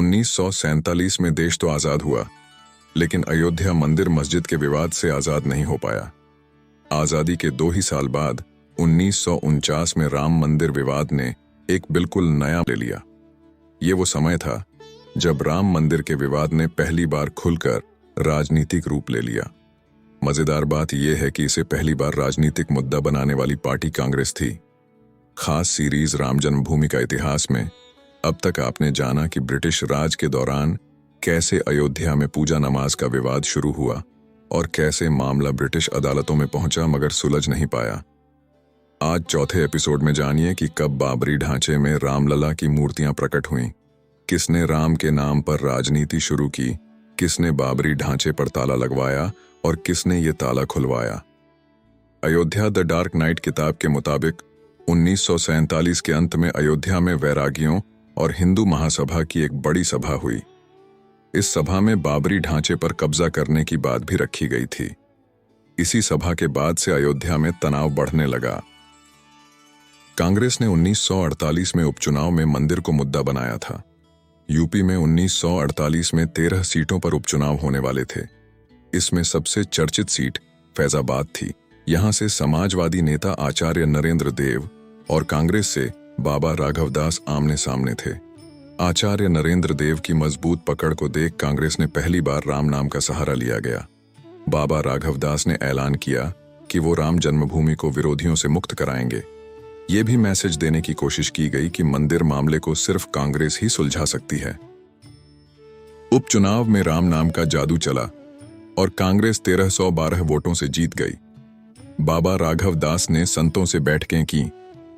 1947 में देश तो आजाद हुआ, लेकिन अयोध्या मंदिर मस्जिद के विवाद से आजाद नहीं हो पाया। आजादी के 2 ही साल बाद 1949 में राम मंदिर विवाद ने एक बिल्कुल नया ले लिया। ये वो समय था जब राम मंदिर के विवाद ने पहली बार खुलकर राजनीतिक रूप ले लिया। मजेदार बात यह है कि इसे पहली बार राजनीतिक मुद्दा बनाने वाली पार्टी कांग्रेस थी। खास सीरीज राम जन्मभूमि का इतिहास में अब तक आपने जाना कि ब्रिटिश राज के दौरान कैसे अयोध्या में पूजा नमाज का विवाद शुरू हुआ और कैसे मामला ब्रिटिश अदालतों में पहुंचा मगर सुलझ नहीं पाया। आज चौथे एपिसोड में जानिए कि कब बाबरी ढांचे में रामलला की मूर्तियां प्रकट हुईं, किसने राम के नाम पर राजनीति शुरू की, किसने बाबरी ढांचे पर ताला लगवाया और किसने ये ताला खुलवाया। अयोध्या द डार्क नाइट किताब के मुताबिक 1947 के अंत में अयोध्या में वैरागियों और हिंदू महासभा की एक बड़ी सभा हुई। इस सभा में बाबरी ढांचे पर कब्जा करने की बात भी रखी गई थी। इसी सभा के बाद से अयोध्या में तनाव बढ़ने लगा। कांग्रेस ने 1948 में उपचुनाव में मंदिर को मुद्दा बनाया था। यूपी में 1948 में 13 सीटों पर उपचुनाव होने वाले थे। इसमें सबसे चर्चित सीट फैजाबाद थी। यहां से समाजवादी नेता आचार्य नरेंद्र देव और कांग्रेस से बाबा राघवदास आमने सामने थे। आचार्य नरेंद्र देव की मजबूत पकड़ को देख कांग्रेस ने पहली बार राम नाम का सहारा लिया गया। बाबा राघवदास ने ऐलान किया कि वो राम जन्मभूमि को विरोधियों से मुक्त कराएंगे। ये भी मैसेज देने की कोशिश की गई कि मंदिर मामले को सिर्फ कांग्रेस ही सुलझा सकती है। उपचुनाव में राम नाम का जादू चला और कांग्रेस 1312 वोटों से जीत गई। बाबा राघवदास ने संतों से बैठकें की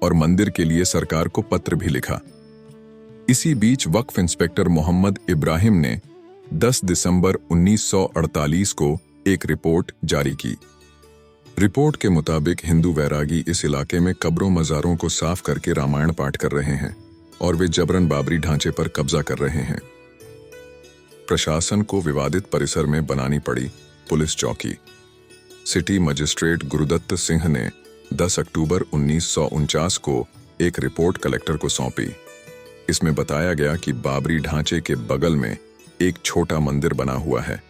और मंदिर के लिए सरकार को पत्र भी लिखा। इसी बीच वक्फ इंस्पेक्टर मोहम्मद इब्राहिम ने 10 दिसंबर 1948 को एक रिपोर्ट जारी की। रिपोर्ट के मुताबिक हिंदू वैरागी इस इलाके में कब्रों मज़ारों को साफ करके रामायण पाठ कर रहे हैं और वे जबरन बाबरी ढांचे पर कब्जा कर रहे हैं। प्रशासन को विवादित परिसर में बनानी पड़ी पुलिस चौकी। सिटी मजिस्ट्रेट गुरुदत्त सिंह ने 10 अक्टूबर 1949 को एक रिपोर्ट कलेक्टर को सौंपी। इसमें बताया गया कि बाबरी ढांचे के बगल में एक छोटा मंदिर बना हुआ है।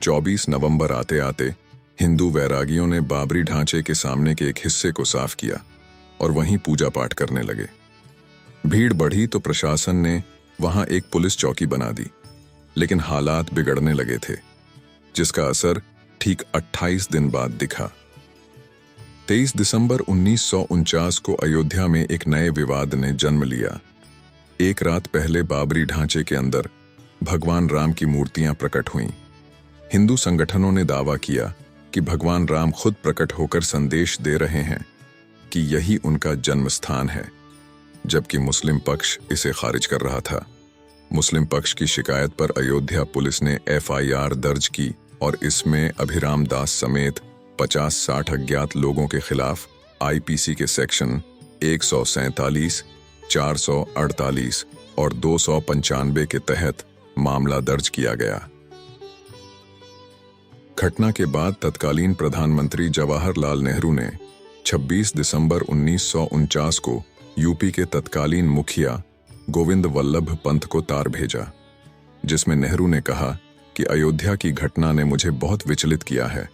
24 नवंबर आते आते हिंदू वैरागियों ने बाबरी ढांचे के सामने के एक हिस्से को साफ किया और वहीं पूजा पाठ करने लगे। भीड़ बढ़ी तो प्रशासन ने वहां एक पुलिस चौकी बना दी, लेकिन हालात बिगड़ने लगे थे, जिसका असर ठीक 28 दिन बाद दिखा। 23 दिसंबर 1949 को अयोध्या में एक नए विवाद ने जन्म लिया। एक रात पहले बाबरी ढांचे के अंदर भगवान राम की मूर्तियां प्रकट हुईं। हिंदू संगठनों ने दावा किया कि भगवान राम खुद प्रकट होकर संदेश दे रहे हैं कि यही उनका जन्म स्थान है, जबकि मुस्लिम पक्ष इसे खारिज कर रहा था। मुस्लिम पक्ष की शिकायत पर अयोध्या पुलिस ने FIR दर्ज की और इसमें अभिराम दास समेत 50-60 अज्ञात लोगों के खिलाफ IPC के सेक्शन 147, 448 और 295 के तहत मामला दर्ज किया गया। घटना के बाद तत्कालीन प्रधानमंत्री जवाहरलाल नेहरू ने 26 दिसंबर 1949 को यूपी के तत्कालीन मुखिया गोविंद वल्लभ पंत को तार भेजा, जिसमें नेहरू ने कहा कि अयोध्या की घटना ने मुझे बहुत विचलित किया है।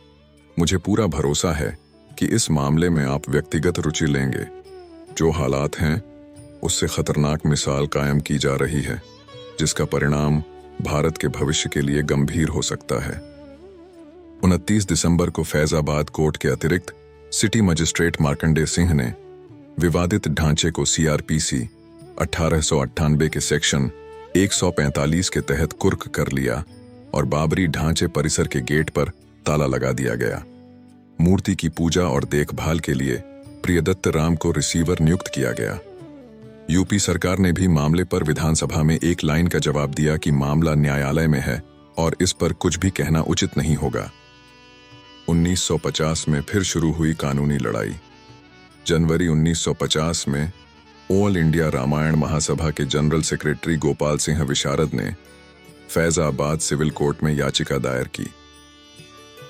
मुझे पूरा भरोसा है कि इस मामले में आप व्यक्तिगत रुचि लेंगे। जो हालात हैं उससे खतरनाक मिसाल कायम की जा रही है, जिसका परिणाम भारत के भविष्य के लिए गंभीर हो सकता है। 29 दिसंबर को फैजाबाद कोर्ट के अतिरिक्त सिटी मजिस्ट्रेट मार्कंडेय सिंह ने विवादित ढांचे को CRPC 1898 के सेक्शन 145 के तहत कुर्क कर लिया और बाबरी ढांचे परिसर के गेट पर ताला लगा दिया गया। मूर्ति की पूजा और देखभाल के लिए प्रियदत्त राम को रिसीवर नियुक्त किया गया। यूपी सरकार ने भी मामले पर विधानसभा में एक लाइन का जवाब दिया कि मामला न्यायालय में है और इस पर कुछ भी कहना उचित नहीं होगा। 1950 में फिर शुरू हुई कानूनी लड़ाई। जनवरी 1950 में ऑल इंडिया रामायण महासभा के जनरल सेक्रेटरी गोपाल सिंह विशारद ने फैजाबाद सिविल कोर्ट में याचिका दायर की।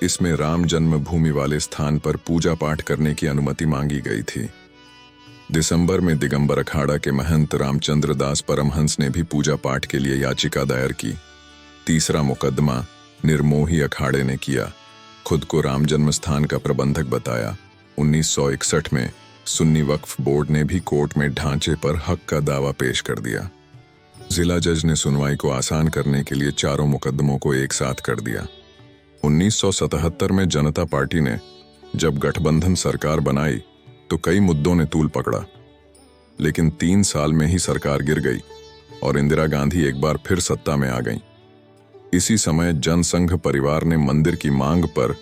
इसमें राम जन्मभूमि वाले स्थान पर पूजा पाठ करने की अनुमति मांगी गई थी। दिसंबर में दिगंबर अखाड़ा के महंत रामचंद्र दास परमहंस ने भी पूजा पाठ के लिए याचिका दायर की। तीसरा मुकदमा निर्मोही अखाड़े ने किया। खुद को राम जन्मस्थान का प्रबंधक बताया। 1961 में सुन्नी वक्फ बोर्ड ने भी कोर्ट में ढांचे पर हक का दावा पेश कर दिया। जिला जज ने सुनवाई को आसान करने के लिए चारों मुकदमों को एक साथ कर दिया। 1977 में जनता पार्टी ने जब गठबंधन सरकार बनाई तो कई मुद्दों ने तूल पकड़ा, लेकिन 3 साल में ही सरकार गिर गई और इंदिरा गांधी एक बार फिर सत्ता में आ गईं। इसी समय जनसंघ परिवार ने मंदिर की मांग पर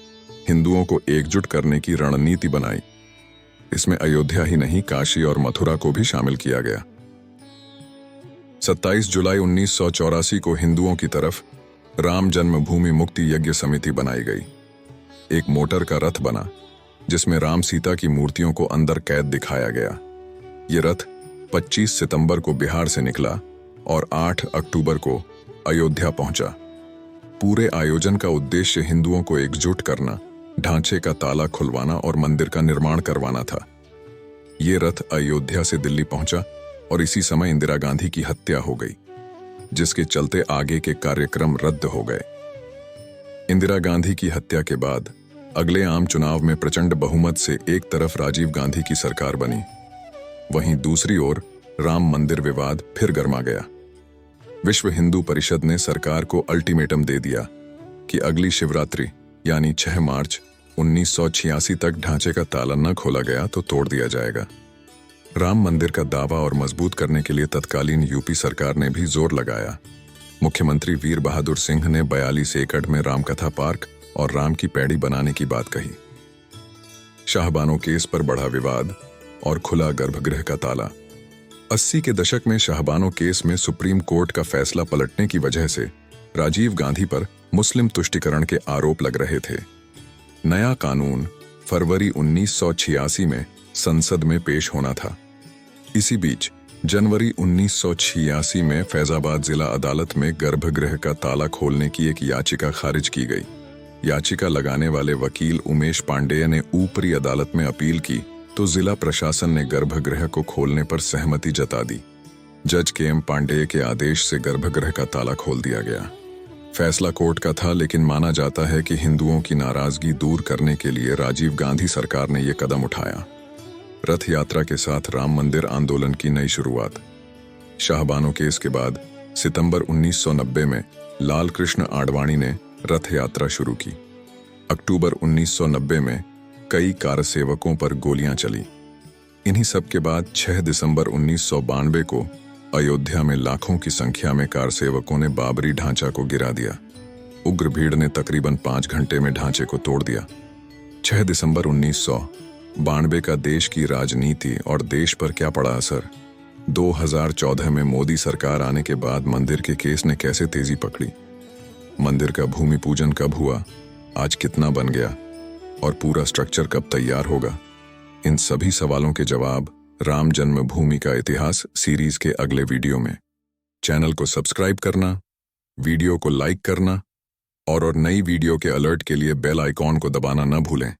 हिंदुओं को एकजुट करने की रणनीति बनाई। इसमें अयोध्या ही नहीं, काशी और मथुरा को भी शामिल किया गया। 27 जुलाई 1984 को हिंदुओं की तरफ राम जन्मभूमि मुक्ति यज्ञ समिति बनाई गई। एक मोटर का रथ बना जिसमें राम सीता की मूर्तियों को अंदर कैद दिखाया गया। ये रथ 25 सितंबर को बिहार से निकला और 8 अक्टूबर को अयोध्या पहुंचा। पूरे आयोजन का उद्देश्य हिंदुओं को एकजुट करना, ढांचे का ताला खुलवाना और मंदिर का निर्माण करवाना था। ये रथ अयोध्या से दिल्ली पहुंचा और इसी समय इंदिरा गांधी की हत्या हो गई, जिसके चलते आगे के कार्यक्रम रद्द हो गए। इंदिरा गांधी की हत्या के बाद अगले आम चुनाव में प्रचंड बहुमत से एक तरफ राजीव गांधी की सरकार बनी, वहीं दूसरी ओर राम मंदिर विवाद फिर गर्मा गया। विश्व हिंदू परिषद ने सरकार को अल्टीमेटम दे दिया कि अगली शिवरात्रि यानी 6 मार्च 1986 तक ढांचे का ताला न खोला गया तो तोड़ दिया जाएगा। राम मंदिर का दावा और मजबूत करने के लिए तत्कालीन यूपी सरकार ने भी जोर लगाया। मुख्यमंत्री वीर बहादुर सिंह ने 42 एकड़ में रामकथा पार्क और राम की पैड़ी बनाने की बात कही। शाहबानो केस पर बढ़ा विवाद और खुला गर्भगृह का ताला। 80 के दशक में शाहबानो केस में सुप्रीम कोर्ट का फैसला पलटने की वजह से राजीव गांधी पर मुस्लिम तुष्टीकरण के आरोप लग रहे थे। नया कानून फरवरी 1986 में संसद में पेश होना था। इसी बीच जनवरी 1986 में फैजाबाद जिला अदालत में गर्भगृह का ताला खोलने की एक याचिका खारिज की गई। याचिका लगाने वाले वकील उमेश पांडेय ने ऊपरी अदालत में अपील की तो जिला प्रशासन ने गर्भगृह को खोलने पर सहमति जता दी। जज के.एम. पांडेय के आदेश से गर्भगृह का ताला खोल दिया गया। फैसला कोर्ट का था, लेकिन माना जाता है कि हिंदुओं की नाराजगी दूर करने के लिए राजीव गांधी सरकार ने यह कदम उठाया। रथ यात्रा के साथ राम मंदिर आंदोलन की नई शुरुआत। शाहबानो केस के बाद सितंबर 1990 में लाल कृष्ण आडवाणी ने रथ यात्रा शुरू की। अक्टूबर 1990 में कई कारसेवकों पर गोलियां चली। इन्हीं सब के बाद 6 दिसंबर 1992 को अयोध्या में लाखों की संख्या में कारसेवकों ने बाबरी ढांचा को गिरा दिया। उग्र भीड़ ने तकरीबन 5 घंटे में ढांचे को तोड़ दिया। 6 दिसंबर 1992 का देश की राजनीति और देश पर क्या पड़ा असर? 2014 में मोदी सरकार आने के बाद मंदिर के केस ने कैसे तेजी पकड़ी? मंदिर का भूमि पूजन कब हुआ? आज कितना बन गया? और पूरा स्ट्रक्चर कब तैयार होगा? इन सभी सवालों के जवाब राम जन्मभूमि का इतिहास सीरीज के अगले वीडियो में। चैनल को सब्सक्राइब करना, वीडियो को लाइक करना और नई वीडियो के अलर्ट के लिए बेल आइकॉन को दबाना न भूलें।